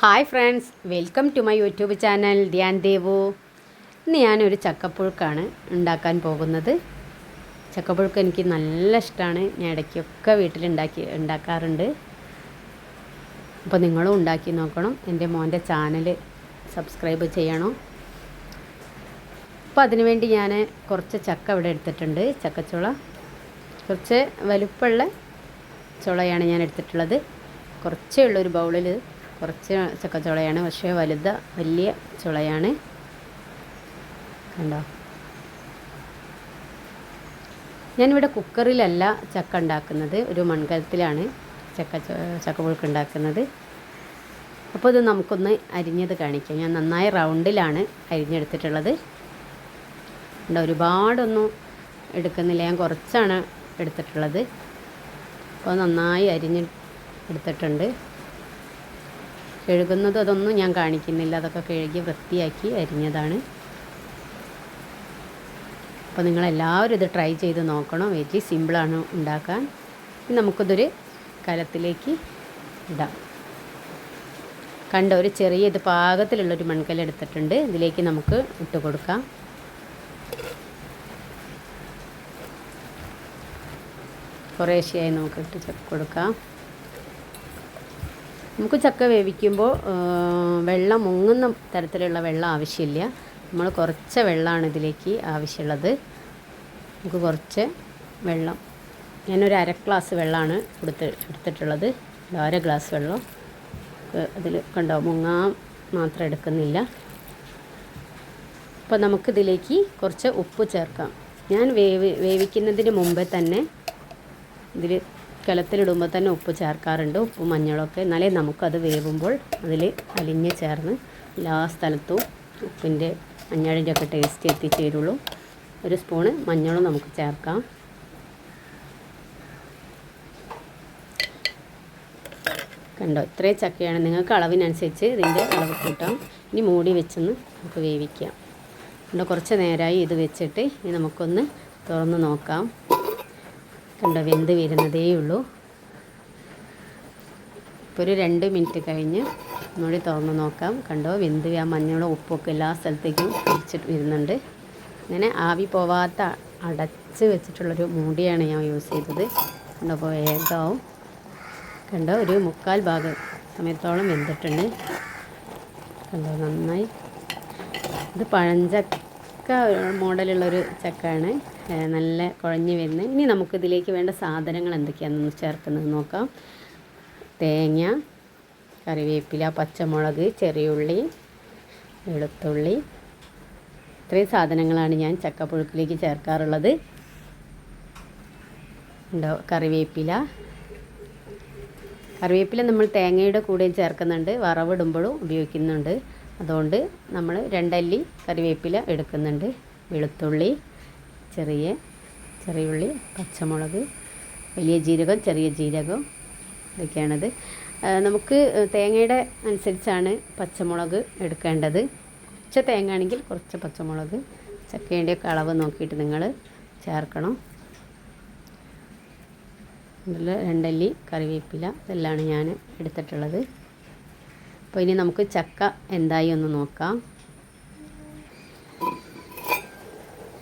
Hi friends, welcome to my YouTube channel Dhyan Devu. ഇന്ന് ഞാനൊരു ചക്കപ്പുഴുക്കാണ് ഉണ്ടാക്കാൻ പോകുന്നത്. ചക്കപ്പുഴുക്ക് എനിക്ക് നല്ല ഇഷ്ടമാണ്. ഞാൻ ഇടയ്ക്കൊക്കെ ഉണ്ടാക്കാറുണ്ട്. അപ്പോൾ നിങ്ങളും ഉണ്ടാക്കി നോക്കണം. എൻ്റെ മോൻ്റെ ചാനൽ സബ്സ്ക്രൈബ് ചെയ്യണം. അപ്പോൾ അതിനുവേണ്ടി ഞാൻ കുറച്ച് ചക്ക ഇവിടെ എടുത്തിട്ടുണ്ട്. ചക്കച്ചുള കുറച്ച് വലുപ്പമുള്ള ചുളയാണ് ഞാൻ എടുത്തിട്ടുള്ളത്. കുറച്ചേ ഉള്ളൊരു ബൗളിൽ കുറച്ച് ചക്കച്ചുളയാണ്, പക്ഷേ വലിയ ചുളയാണ്. കണ്ടോ, ഞാനിവിടെ കുക്കറിലല്ല ചക്ക ഉണ്ടാക്കുന്നത്, ഒരു മൺകലത്തിലാണ് ചക്കപ്പുഴുക്ക് ഉണ്ടാക്കുന്നത്. അപ്പോൾ ഇത് നമുക്കൊന്ന് അരിഞ്ഞത് കാണിക്കാം. ഞാൻ നന്നായി റൗണ്ടിലാണ് അരിഞ്ഞെടുത്തിട്ടുള്ളത്. ഒരുപാടൊന്നും എടുക്കുന്നില്ല, ഞാൻ കുറച്ചാണ് എടുത്തിട്ടുള്ളത്. അപ്പോൾ നന്നായി എടുത്തിട്ടുണ്ട്. കഴുകുന്നത് അതൊന്നും ഞാൻ കാണിക്കുന്നില്ല, അതൊക്കെ കഴുകി വൃത്തിയാക്കി അരിഞ്ഞതാണ്. അപ്പോൾ നിങ്ങളെല്ലാവരും ഇത് ട്രൈ ചെയ്ത് നോക്കണം. വെരി സിമ്പിളാണ് ഉണ്ടാക്കാൻ. നമുക്കിതൊരു കലത്തിലേക്ക് ഇടാം. ഒരു ചെറിയ ഇത് പാകത്തിലുള്ളൊരു മൺകല എടുത്തിട്ടുണ്ട്. ഇതിലേക്ക് നമുക്ക് ഇട്ട് കൊടുക്കാം. കുറേശ്ശെയായി നമുക്ക് ഇട്ട് കൊടുക്കാം. നമുക്ക് ചക്ക വേവിക്കുമ്പോൾ വെള്ളം മുങ്ങുന്ന തരത്തിലുള്ള വെള്ളം ആവശ്യമില്ല. നമ്മൾ കുറച്ച് വെള്ളമാണ് ഇതിലേക്ക് ആവശ്യമുള്ളത്. നമുക്ക് കുറച്ച് വെള്ളം, ഞാനൊരു ഗ്ലാസ് വെള്ളമാണ് എടുത്തിട്ടുള്ളത്. അര ഗ്ലാസ് വെള്ളം അതിൽ കണ്ടോ, മുങ്ങാൻ മാത്രം എടുക്കുന്നില്ല. അപ്പോൾ നമുക്കിതിലേക്ക് കുറച്ച് ഉപ്പ് ചേർക്കാം. ഞാൻ വേവിക്കുന്നതിന് മുമ്പേ തന്നെ ഇതിൽ കലത്തിലിടുമ്പോൾ തന്നെ ഉപ്പ് ചേർക്കാറുണ്ട്, ഉപ്പും മഞ്ഞളൊക്കെ. എന്നാലേ നമുക്കത് വേവുമ്പോൾ അതിൽ അലിഞ്ഞ് ചേർന്ന് എല്ലാ സ്ഥലത്തും ഉപ്പിൻ്റെ മഞ്ഞളിൻ്റെ ഒക്കെ ടേസ്റ്റ് എത്തിച്ചേരുള്ളൂ. ഒരു സ്പൂണ് മഞ്ഞളും നമുക്ക് ചേർക്കാം. കണ്ടോ, ഇത്രയും ചക്കയാണ്. നിങ്ങൾക്ക് അളവിനനുസരിച്ച് ഇതിൻ്റെ അളവ് കൂട്ടാം. ഇനി മൂടി വെച്ചൊന്ന് നമുക്ക് വേവിക്കാം. കണ്ടോ, കുറച്ച് നേരമായി ഇത് വെച്ചിട്ട് ഇനി നമുക്കൊന്ന് തുറന്ന് നോക്കാം. കണ്ടോ, വെന്ത് വരുന്നതേ ഉള്ളൂ. ഇപ്പോൾ ഒരു 2 മിനിറ്റ് കഴിഞ്ഞ് ഒന്നുകൂടി തുറന്ന് നോക്കാം. കണ്ടോ, വെന്ത് ആ മഞ്ഞളും ഉപ്പൊക്കെ എല്ലാ സ്ഥലത്തേക്കും പിടിച്ചിട്ട് വരുന്നുണ്ട്. അങ്ങനെ ആവി പോവാത്ത അടച്ച് വെച്ചിട്ടുള്ളൊരു മൂടിയാണ് ഞാൻ യൂസ് ചെയ്തത്. കണ്ടോ, അപ്പോൾ വേഗമാവും. കണ്ടോ, ഒരു 3/4 ഭാഗം സമയത്തോളം വെന്തിട്ടുണ്ട്. കണ്ടോ, നന്നായി. ഇത് പഴഞ്ചക്ക മോഡലുള്ളൊരു ചക്കയാണ്, നല്ല കുഴഞ്ഞ് വരുന്നത്. ഇനി നമുക്കിതിലേക്ക് വേണ്ട സാധനങ്ങൾ എന്തൊക്കെയാണെന്ന് ചേർക്കുന്നത് നോക്കാം. തേങ്ങ, കറിവേപ്പില, പച്ചമുളക്, ചെറിയുള്ളി, വെളുത്തുള്ളി, ഇത്രയും സാധനങ്ങളാണ് ഞാൻ ചക്കപ്പുഴുക്കിലേക്ക് ചേർക്കാറുള്ളത്. ഉണ്ടോ, കറിവേപ്പില നമ്മൾ തേങ്ങയുടെ കൂടെയും ചേർക്കുന്നുണ്ട്, വറവിടുമ്പോഴും ഉപയോഗിക്കുന്നുണ്ട്. അതുകൊണ്ട് നമ്മൾ 2 അല്ലി കറിവേപ്പില എടുക്കുന്നുണ്ട്. വെളുത്തുള്ളി, ചെറിയുള്ളി, പച്ചമുളക്, വലിയ ജീരകം, ചെറിയ ജീരകം, ഇതൊക്കെയാണത്. നമുക്ക് തേങ്ങയുടെ അനുസരിച്ചാണ് പച്ചമുളക് എടുക്കേണ്ടത്. കുറച്ച് തേങ്ങ ആണെങ്കിൽ കുറച്ച് പച്ചമുളക്, ചക്കേൻ്റെയൊക്കെ അളവ് നോക്കിയിട്ട് നിങ്ങൾ ചേർക്കണം. ഇതിൽ 2 അല്ലി കറിവേപ്പില, ഇതെല്ലാം ഞാൻ എടുത്തിട്ടുള്ളത്. അപ്പോൾ ഇനി നമുക്ക് ചക്ക എന്തായി ഒന്ന് നോക്കാം.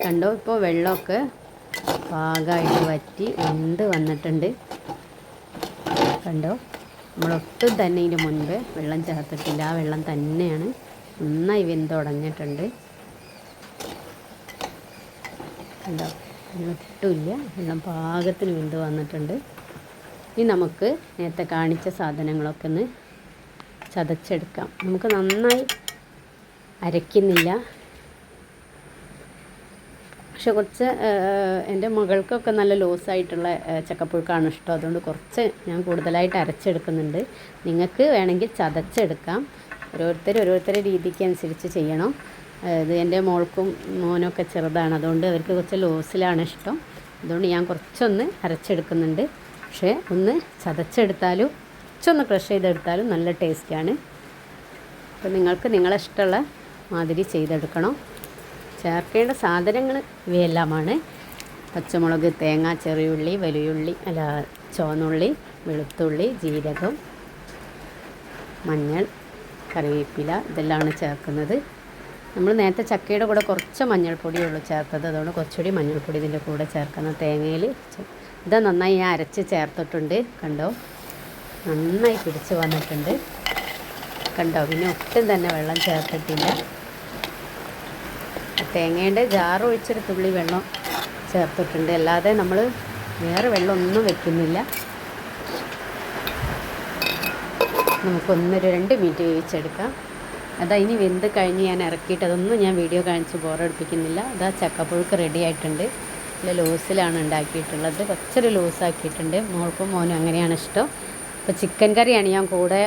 കണ്ടോ, ഇപ്പോൾ വെള്ളമൊക്കെ പാകമായിട്ട് വറ്റി വെന്ത് വന്നിട്ടുണ്ട്. കണ്ടോ, നമ്മളൊട്ടും തന്നെ ഇതിന് മുൻപ് വെള്ളം ചേർത്തിട്ടില്ല, ആ വെള്ളം തന്നെയാണ്. നന്നായി വെന്തുടഞ്ഞിട്ടുണ്ട്. കണ്ടോ, ഒട്ടുമില്ല, വെള്ളം പാകത്തിന് വെന്ത് വന്നിട്ടുണ്ട്. ഇനി നമുക്ക് നേരത്തെ കാണിച്ച സാധനങ്ങളൊക്കെ ഒന്ന് ചതച്ചെടുക്കാം. നമുക്ക് നന്നായി അരയ്ക്കുന്നില്ല, പക്ഷെ കുറച്ച് എൻ്റെ മകൾക്കൊക്കെ നല്ല ലൂസായിട്ടുള്ള ചക്കപ്പുഴുക്കാണ് ഇഷ്ടം. അതുകൊണ്ട് കുറച്ച് ഞാൻ കൂടുതലായിട്ട് അരച്ചെടുക്കുന്നുണ്ട്. നിങ്ങൾക്ക് വേണമെങ്കിൽ ചതച്ചെടുക്കാം. ഓരോരുത്തരുടെ രീതിക്ക് അനുസരിച്ച് ചെയ്യണം. ഇത് എൻ്റെ മോൾക്കും മോനൊക്കെ ചെറുതാണ്, അതുകൊണ്ട് അവർക്ക് കുറച്ച് ലൂസിലാണ് ഇഷ്ടം. അതുകൊണ്ട് ഞാൻ കുറച്ചൊന്ന് അരച്ചെടുക്കുന്നുണ്ട്. പക്ഷേ ഒന്ന് ചതച്ചെടുത്താലും കുറച്ചൊന്ന് ക്രഷ് ചെയ്തെടുത്താലും നല്ല ടേസ്റ്റാണ്. അപ്പോൾ നിങ്ങൾക്ക് നിങ്ങളെ ഇഷ്ടമുള്ള മാതിരി ചെയ്തെടുക്കണം. ചേർക്കേണ്ട സാധനങ്ങൾ ഇവയെല്ലാമാണ്: പച്ചമുളക്, തേങ്ങ, ചെറിയുള്ളി, ചുവന്നുള്ളി, വെളുത്തുള്ളി, ജീരകം, മഞ്ഞൾ, കറിവേപ്പില ഇതെല്ലാമാണ് ചേർക്കുന്നത്. നമ്മൾ നേരത്തെ ചക്കയുടെ കൂടെ കുറച്ച് മഞ്ഞൾപ്പൊടിയുള്ളൂ ചേർത്തത്, അതുകൊണ്ട് കുറച്ചുകൂടി മഞ്ഞൾപ്പൊടി ഇതിൻ്റെ കൂടെ ചേർക്കുന്ന തേങ്ങയിൽ ഇത് നന്നായി ഞാൻ അരച്ച് ചേർത്തിട്ടുണ്ട്. കണ്ടോ, നന്നായി പിടിച്ച് വന്നിട്ടുണ്ട്. കണ്ടോ, പിന്നെ ഒട്ടും തന്നെ വെള്ളം ചേർത്തിട്ടില്ല. തേങ്ങയുടെ ജാറ് ഒഴിച്ചൊരു തുള്ളി വെള്ളം ചേർത്തിട്ടുണ്ട്, അല്ലാതെ നമ്മൾ വേറെ വെള്ളമൊന്നും വെക്കുന്നില്ല. നമുക്കൊന്നൊരു 2 മിനിറ്റ് വേവിച്ചെടുക്കാം. അതാ ഇനി വെന്ത് കഴിഞ്ഞ് ഞാൻ ഇറക്കിയിട്ട് അതൊന്നും ഞാൻ വീഡിയോ കാണിച്ച് ബോറടിപ്പിക്കുന്നില്ല. അതാ ചക്കപ്പുഴുക്ക് റെഡി ആയിട്ടുണ്ട്. നല്ല ലൂസിലാണ് ഉണ്ടാക്കിയിട്ടുള്ളത്, കുറച്ചൊരു ലൂസാക്കിയിട്ടുണ്ട്. മോൾക്കും മോനും അങ്ങനെയാണ് ഇഷ്ടം. അപ്പോൾ ചിക്കൻ കറിയാണ് ഞാൻ കൂടെ